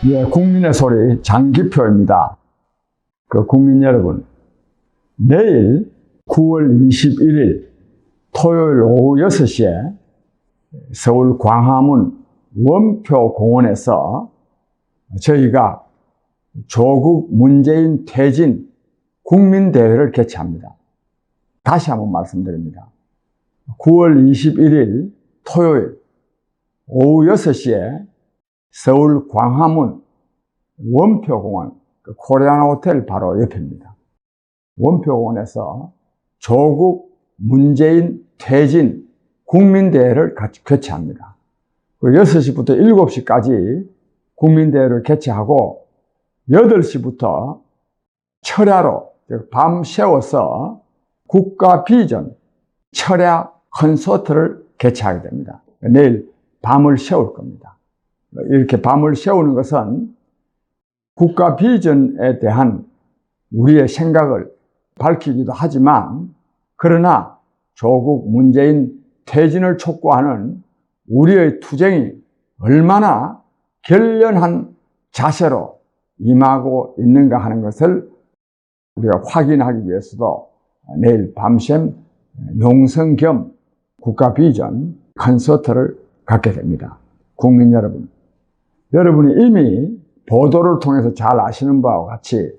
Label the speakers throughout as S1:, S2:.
S1: 예, 국민의 소리 장기표입니다. 국민 여러분, 내일 9월 21일 토요일 오후 6시에 서울 광화문 원표공원에서 저희가 조국 문재인 퇴진 국민대회를 개최합니다. 다시 한번 말씀드립니다. 9월 21일 토요일 오후 6시에 서울 광화문 원표공원 코리아나 호텔 바로 옆입니다. 원표공원에서 조국 문재인 퇴진 국민대회를 개최합니다. 6시부터 7시까지 국민대회를 개최하고 8시부터 철야로 밤 새워서 국가 비전 철야 콘서트를 개최하게 됩니다. 내일 밤을 새울 겁니다. 이렇게 밤을 새우는 것은 국가 비전에 대한 우리의 생각을 밝히기도 하지만, 그러나 조국 문재인 퇴진을 촉구하는 우리의 투쟁이 얼마나 결연한 자세로 임하고 있는가 하는 것을 우리가 확인하기 위해서도 내일 밤샘 농성 겸 국가 비전 콘서트를 갖게 됩니다. 국민 여러분, 여러분이 이미 보도를 통해서 잘 아시는 바와 같이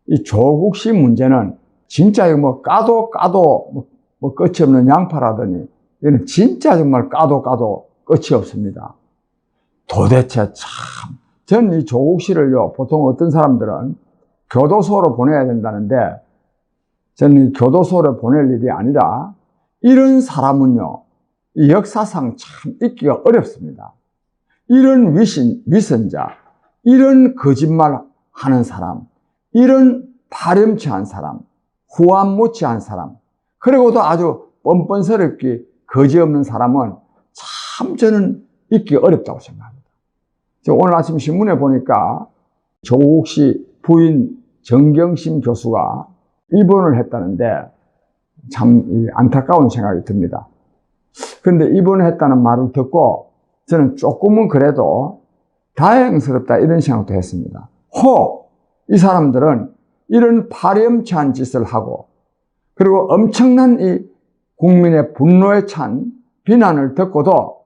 S1: 이 조국씨 문제는 진짜 이거 까도 끝이 없는 양파라더니 이거는 진짜 정말 까도 끝이 없습니다. 도대체 참, 전 이 조국씨를요, 보통 어떤 사람들은 교도소로 보내야 된다는데, 저는 이 교도소로 보낼 일이 아니라 이런 사람은요, 이 역사상 참 있기가 어렵습니다. 이런 위선자, 이런 거짓말 하는 사람, 이런 파렴치한 사람, 후안 못치한 사람, 그리고도 아주 뻔뻔스럽게 거지 없는 사람은 참 저는 있기 어렵다고 생각합니다. 오늘 아침 신문에 보니까 조국씨 부인 정경심 교수가 입원을 했다는데 참 안타까운 생각이 듭니다. 그런데 입원했다는 말을 듣고 저는 조금은 그래도 다행스럽다 이런 생각도 했습니다. 이 사람들은 이런 파렴치한 짓을 하고, 그리고 엄청난 이 국민의 분노에 찬 비난을 듣고도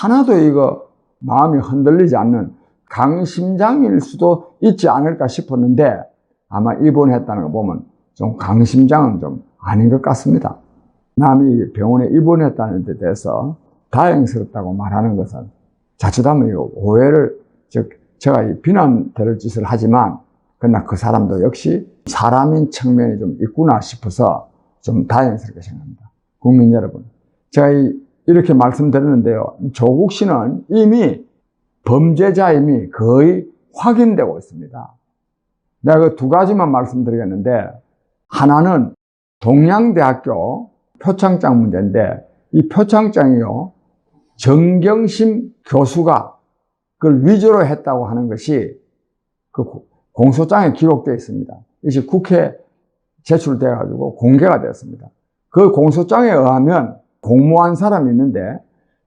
S1: 하나도 이거 마음이 흔들리지 않는 강심장일 수도 있지 않을까 싶었는데, 아마 입원했다는 거 보면 좀 강심장은 좀 아닌 것 같습니다. 남이 병원에 입원했다는 데 대해서 다행스럽다고 말하는 것은 자칫하면 오해를, 제가 비난될 짓을 하지만 그러나 그 사람도 역시 사람인 측면이 좀 있구나 싶어서 좀 다행스럽게 생각합니다. 국민 여러분, 제가 이렇게 말씀드렸는데요, 조국 씨는 이미 범죄자임이 거의 확인되고 있습니다. 내가 그 두 가지만 말씀드리겠는데, 하나는 동양대학교 표창장 문제인데, 이 표창장이요, 정경심 교수가 그걸 위조로 했다고 하는 것이 그 공소장에 기록되어 있습니다. 이것이 국회에 제출되어 가지고 공개가 되었습니다. 그 공소장에 의하면 공모한 사람이 있는데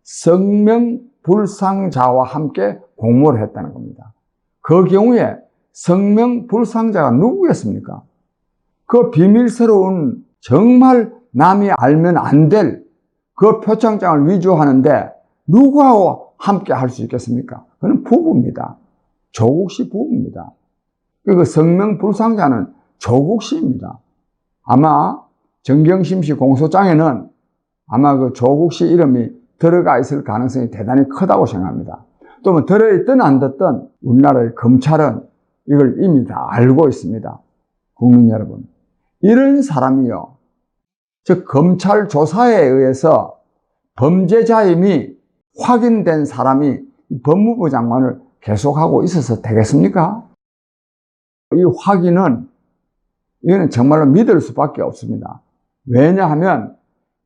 S1: 성명불상자와 함께 공모를 했다는 겁니다. 그 경우에 성명불상자가 누구겠습니까? 그 비밀스러운, 정말 남이 알면 안 될 그 표창장을 위조하는데 누구하고 함께 할 수 있겠습니까? 그는 부부입니다. 조국씨 부부입니다. 그 성명불상자는 조국씨입니다. 아마 정경심 씨 공소장에는 아마 그 조국씨 이름이 들어가 있을 가능성이 대단히 크다고 생각합니다. 또 뭐 들어있든 안 듣든 우리나라의 검찰은 이걸 이미 다 알고 있습니다. 국민 여러분, 이런 사람이요, 즉 검찰 조사에 의해서 범죄자임이 확인된 사람이 법무부 장관을 계속하고 있어서 되겠습니까? 이 확인은, 이거는 정말로 믿을 수밖에 없습니다. 왜냐하면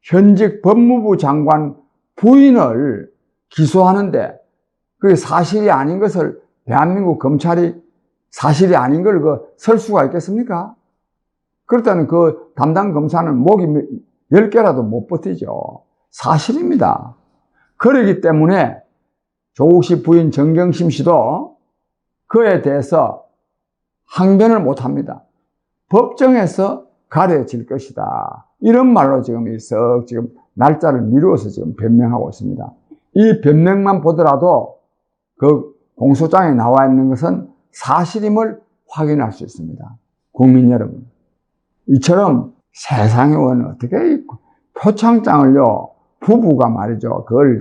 S1: 현직 법무부 장관 부인을 기소하는데 그게 사실이 아닌 것을 대한민국 검찰이 사실이 아닌 걸 설 수가 있겠습니까? 그렇다면 그 담당 검사는 목이 10개라도 못 버티죠. 사실입니다. 그렇기 때문에 조국 씨 부인 정경심 씨도 그에 대해서 항변을 못합니다. 법정에서 가려질 것이다. 이런 말로 지금 지금 날짜를 미루어서 지금 변명하고 있습니다. 이 변명만 보더라도 그 공소장에 나와 있는 것은 사실임을 확인할 수 있습니다. 국민 여러분, 이처럼 세상에 오는 어떻게 표창장을요, 부부가 말이죠, 그걸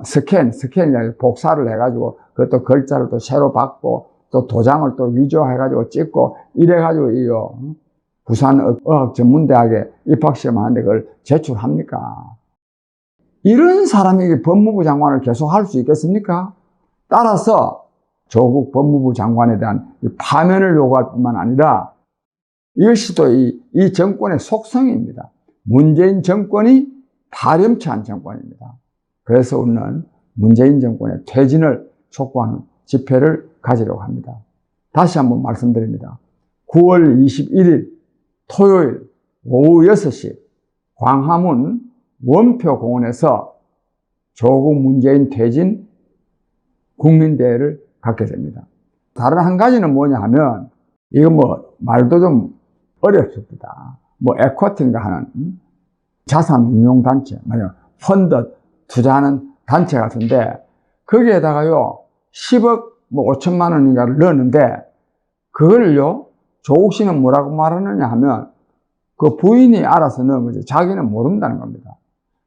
S1: 스캔이라 복사를 해가지고 그것도 글자를 또 새로 받고 또 도장을 또 위조해가지고 찍고 이래가지고 이요 부산어학전문대학에 입학시험 하는데 그걸 제출합니까? 이런 사람이 법무부 장관을 계속 할 수 있겠습니까? 따라서 조국 법무부 장관에 대한 파면을 요구할 뿐만 아니라 이것이 또 이 정권의 속성입니다. 문재인 정권이 파렴치한 정권입니다. 그래서 우리는 문재인 정권의 퇴진을 촉구하는 집회를 가지려고 합니다. 다시 한번 말씀드립니다. 9월 21일 토요일 오후 6시 광화문 원표공원에서 조국 문재인 퇴진 국민대회를 갖게 됩니다. 다른 한 가지는 뭐냐 하면 이거 말도 좀 어렵습니다. 에쿼티인가 하는 자산운용단체, 펀드 투자하는 단체 같은데 거기에다가요 10억 5천만 원인가를 넣었는데 그걸요 조국 씨는 뭐라고 말하느냐 하면 그 부인이 알아서 넣은 거지 자기는 모른다는 겁니다.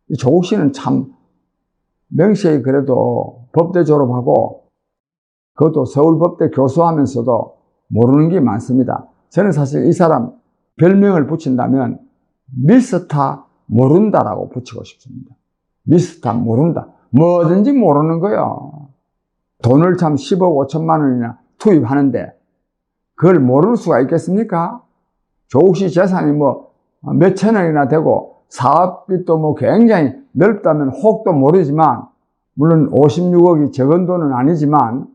S1: 이 조국 씨는 참 명시에 그래도 법대 졸업하고 그것도 서울법대 교수하면서도 모르는 게 많습니다. 저는 사실 이 사람 별명을 붙인다면 미스터 모른다라고 붙이고 싶습니다. 미스터 모른다. 뭐든지 모르는 거예요. 돈을 참 10억 5천만 원이나 투입하는데 그걸 모를 수가 있겠습니까? 조국 씨 재산이 몇천 원이나 되고 사업빚도 굉장히 넓다면 혹도 모르지만 물론 56억이 적은 돈은 아니지만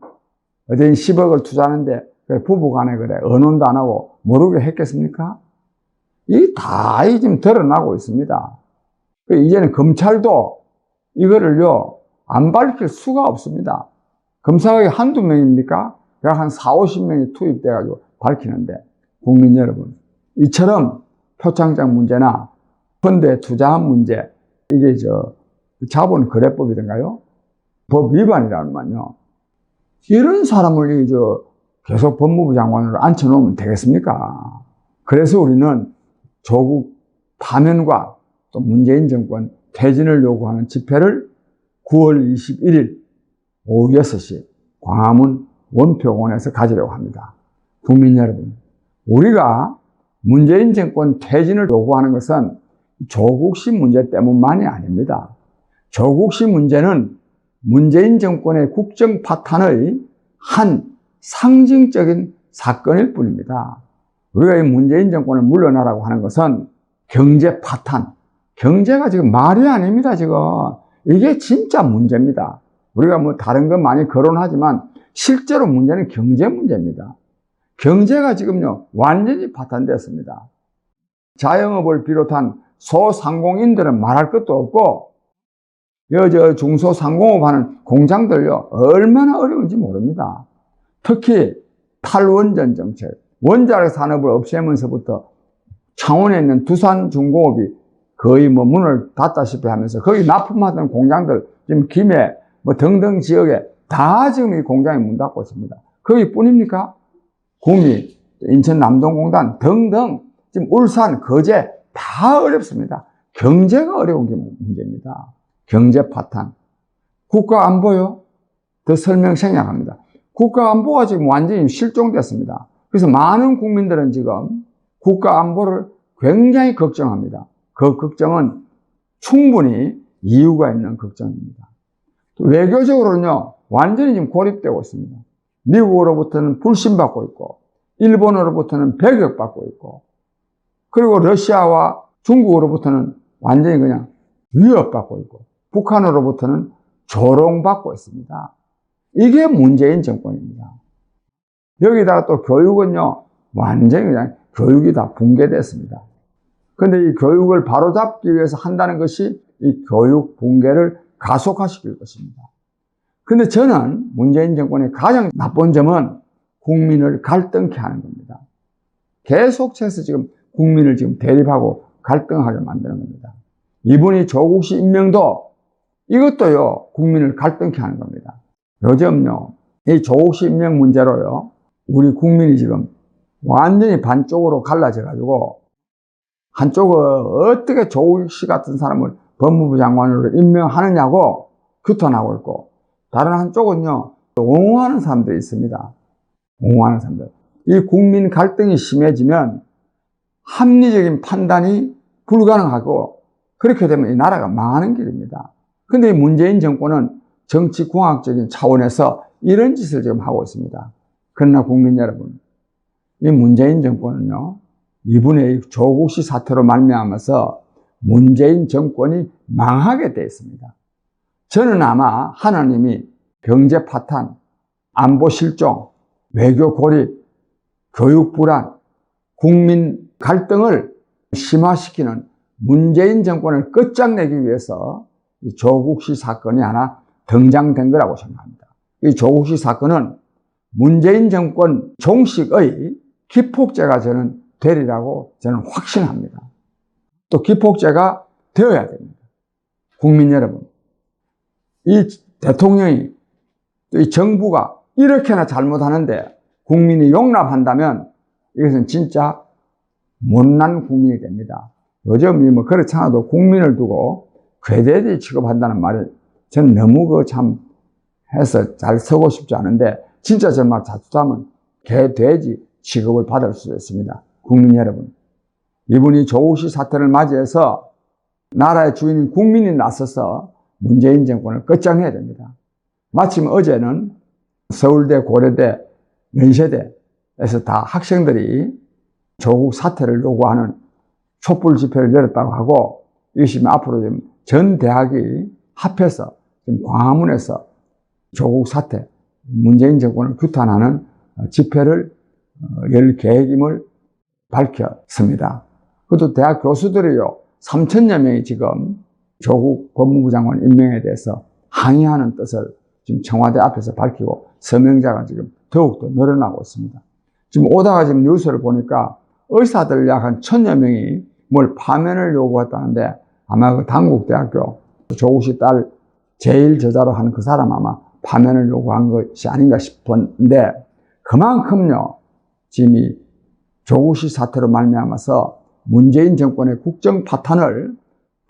S1: 어디 10억을 투자하는데 부부간에 그래 언론도 안 하고 모르게 했겠습니까? 이 다 지금 드러나고 있습니다. 이제는 검찰도 이거를요 안 밝힐 수가 없습니다. 검사가 한두 명입니까? 약 한 4, 50명이 투입돼가지고 밝히는데 국민 여러분, 이처럼 표창장 문제나 펀드에 투자한 문제, 이게 자본거래법이던가요? 법 위반이라는 말이요. 이런 사람을 계속 법무부 장관으로 앉혀놓으면 되겠습니까? 그래서 우리는 조국 파면과 또 문재인 정권 퇴진을 요구하는 집회를 9월 21일 오후 6시 광화문 원표공원에서 가지려고 합니다. 국민 여러분, 우리가 문재인 정권 퇴진을 요구하는 것은 조국 씨 문제 때문만이 아닙니다. 조국 씨 문제는 문재인 정권의 국정 파탄의 한 상징적인 사건일 뿐입니다. 우리가 이 문재인 정권을 물러나라고 하는 것은 경제 파탄, 경제가 지금 말이 아닙니다. 지금 이게 진짜 문제입니다. 우리가 다른 건 많이 거론하지만 실제로 문제는 경제 문제입니다. 경제가 지금요 완전히 파탄됐습니다. 자영업을 비롯한 소상공인들은 말할 것도 없고 중소상공업 하는 공장들요 얼마나 어려운지 모릅니다. 특히 탈원전 정책, 원자력 산업을 없애면서부터 창원에 있는 두산중공업이 거의 문을 닫다시피 하면서 거기 납품하던 공장들 지금 김해 등등 지역에 다 지금 이 공장이 문 닫고 있습니다. 거기뿐입니까? 구미, 인천 남동공단 등등 지금 울산, 거제 다 어렵습니다. 경제가 어려운 게 문제입니다. 경제 파탄. 국가 안보요? 더 설명 생략합니다. 국가 안보가 지금 완전히 실종됐습니다. 그래서 많은 국민들은 지금 국가 안보를 굉장히 걱정합니다. 그 걱정은 충분히 이유가 있는 걱정입니다. 외교적으로는요, 완전히 지금 고립되고 있습니다. 미국으로부터는 불신받고 있고, 일본으로부터는 배격받고 있고, 그리고 러시아와 중국으로부터는 완전히 그냥 위협받고 있고, 북한으로부터는 조롱받고 있습니다. 이게 문재인 정권입니다. 여기다가 또 교육은요, 완전히 그냥 교육이 다 붕괴됐습니다. 그런데 이 교육을 바로잡기 위해서 한다는 것이 이 교육 붕괴를 가속화시킬 것입니다. 근데 저는 문재인 정권의 가장 나쁜 점은 국민을 갈등케 하는 겁니다. 계속해서 지금 국민을 지금 대립하고 갈등하게 만드는 겁니다. 이분이 조국 씨 임명도 이것도요, 국민을 갈등케 하는 겁니다. 요즘요, 이 조국 씨 임명 문제로요, 우리 국민이 지금 완전히 반쪽으로 갈라져가지고, 한쪽은 어떻게 조국 씨 같은 사람을 법무부 장관으로 임명하느냐고 규탄하고 있고, 다른 한쪽은요, 옹호하는 사람들이 있습니다. 옹호하는 사람들. 이 국민 갈등이 심해지면 합리적인 판단이 불가능하고, 그렇게 되면 이 나라가 망하는 길입니다. 근데 이 문재인 정권은 정치공학적인 차원에서 이런 짓을 지금 하고 있습니다. 그러나 국민 여러분, 이 문재인 정권은요, 이분의 조국 씨 사태로 말미암아서 문재인 정권이 망하게 돼 있습니다. 저는 아마 하나님이 경제 파탄, 안보 실종, 외교 고립, 교육 불안, 국민 갈등을 심화시키는 문재인 정권을 끝장내기 위해서 이 조국 씨 사건이 하나 등장된 거라고 생각합니다. 이 조국 씨 사건은 문재인 정권 종식의 기폭제가 저는 되리라고 저는 확신합니다. 또 기폭제가 되어야 됩니다. 국민 여러분, 이 대통령이 또 이 정부가 이렇게나 잘못하는데 국민이 용납한다면 이것은 진짜 못난 국민이 됩니다. 요즘 뭐 그렇지 않아도 국민을 두고 괴돼지 취급한다는 말이 저는 너무 참 해서 잘 쓰고 싶지 않은데, 진짜 정말 잘못하면 개돼지 취급을 받을 수 있습니다. 국민 여러분, 이분이 조국 씨 사태를 맞이해서 나라의 주인인 국민이 나서서 문재인 정권을 끝장내야 됩니다. 마침 어제는 서울대, 고려대, 연세대에서 다 학생들이 조국 사퇴를 요구하는 촛불 집회를 열었다고 하고, 이것이 앞으로 지금 전 대학이 합해서 지금 광화문에서 조국 사퇴, 문재인 정권을 규탄하는 집회를 열 계획임을 밝혔습니다. 그것도 대학 교수들이요, 3,000여 명이 지금 조국 법무부 장관 임명에 대해서 항의하는 뜻을 지금 청와대 앞에서 밝히고, 서명자가 지금 더욱더 늘어나고 있습니다. 지금 오다가 지금 뉴스를 보니까 의사들 약 한 1,000여 명이 뭘 파면을 요구했다는데, 아마 그 당국대학교 조국 씨 딸 제일 저자로 하는 그 사람 아마 파면을 요구한 것이 아닌가 싶은데, 그만큼요, 지금 이 조국 씨 사태로 말미암아서 문재인 정권의 국정 파탄을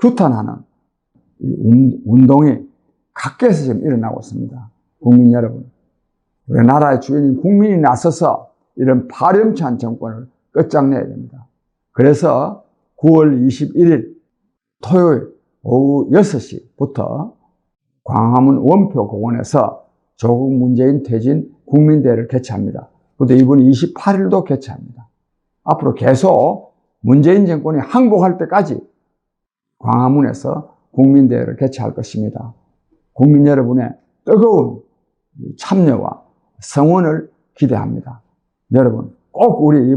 S1: 규탄하는 이 운동이 각계에서 지금 일어나고 있습니다. 국민 여러분, 우리나라의 주인인 국민이 나서서 이런 파렴치한 정권을 끝장내야 됩니다. 그래서 9월 21일 토요일 오후 6시부터 광화문 원표공원에서 조국 문재인 퇴진 국민대회를 개최합니다. 그런데 이분이 28일도 개최합니다. 앞으로 계속 문재인 정권이 항복할 때까지 광화문에서 국민대회를 개최할 것입니다. 국민 여러분의 뜨거운 참여와 성원을 기대합니다. 여러분, 꼭 우리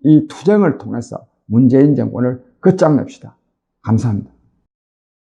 S1: 이 투쟁을 통해서 문재인 정권을 끝장냅시다. 감사합니다.